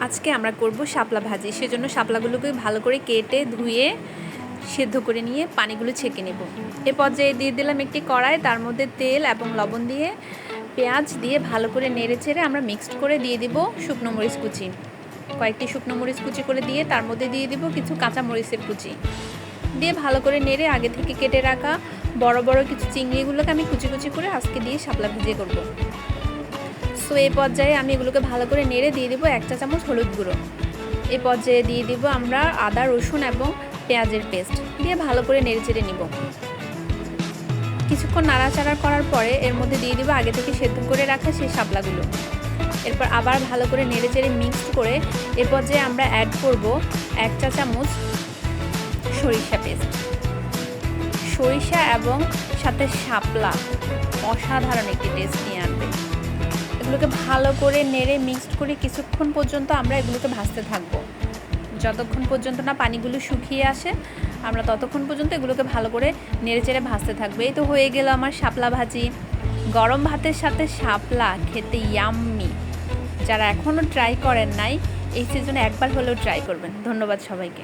আজকে আমরা করব শাপলা ভাজি। সেজন্য শাপলাগুলোকে ভালো করে কেটে ধুয়ে সেদ্ধ করে নিয়ে পানিগুলো ছেঁকে নেব। এ পর্যায়ে দিয়ে দিলাম একটি কড়াই, তার মধ্যে তেল এবং লবণ দিয়ে পেঁয়াজ দিয়ে ভালো করে নেড়ে চেড়ে আমরা মিক্সড করে দিয়ে দিব শুকনো মরিচ কুচি। কয়েকটি শুকনো মরিচ কুচি করে দিয়ে তার মধ্যে দিয়ে দিব কিছু কাঁচা মরিচের কুচি দিয়ে ভালো করে নেড়ে আগে থেকে কেটে রাখা বড় বড় কিছু চিংড়িগুলোকে আমি কুচি কুচি করে আজকে দিয়ে শাপলা ভেজে করব। সো এই পর্যায়ে আমি এগুলোকে ভালো করে নেড়ে দিয়ে দেবো 1 চা চামচ হলুদ গুঁড়ো। এই পর্যায়ে দিয়ে দিব আমরা আদা রসুন এবং পেঁয়াজের পেস্ট দিয়ে ভালো করে নেড়ে চেড়ে নিব। কিছুক্ষণ নাড়াচাড়া করার পরে এর মধ্যে দিয়ে দিব আগে থেকে সেদ্ধ করে রাখা সেই শাপলাগুলো। এরপর আবার ভালো করে নেড়ে চেড়ে মিক্সড করে এ পর্যায়ে আমরা অ্যাড করব 1 চা চামচ সরিষা পেস্ট। সরিষা এবং সাথে শাপলা অসাধারণ একটি টেস্ট নিয়ে আনবে। এগুলোকে ভালো করে নেড়ে মিক্সড করে কিছুক্ষণ পর্যন্ত আমরা এগুলোকে ভাজতে থাকবো। যতক্ষণ পর্যন্ত না পানিগুলো শুকিয়ে আসে আমরা ততক্ষণ পর্যন্ত এগুলোকে ভালো করে নেড়ে চেড়ে ভাজতে থাকবো। এই তো হয়ে গেল আমার শাপলা ভাজি। গরম ভাতের সাথে শাপলা খেতে ইয়াম্মি। যারা এখনও ট্রাই করেন নাই এই সিজনে একবার হলেও ট্রাই করবেন। ধন্যবাদ সবাইকে।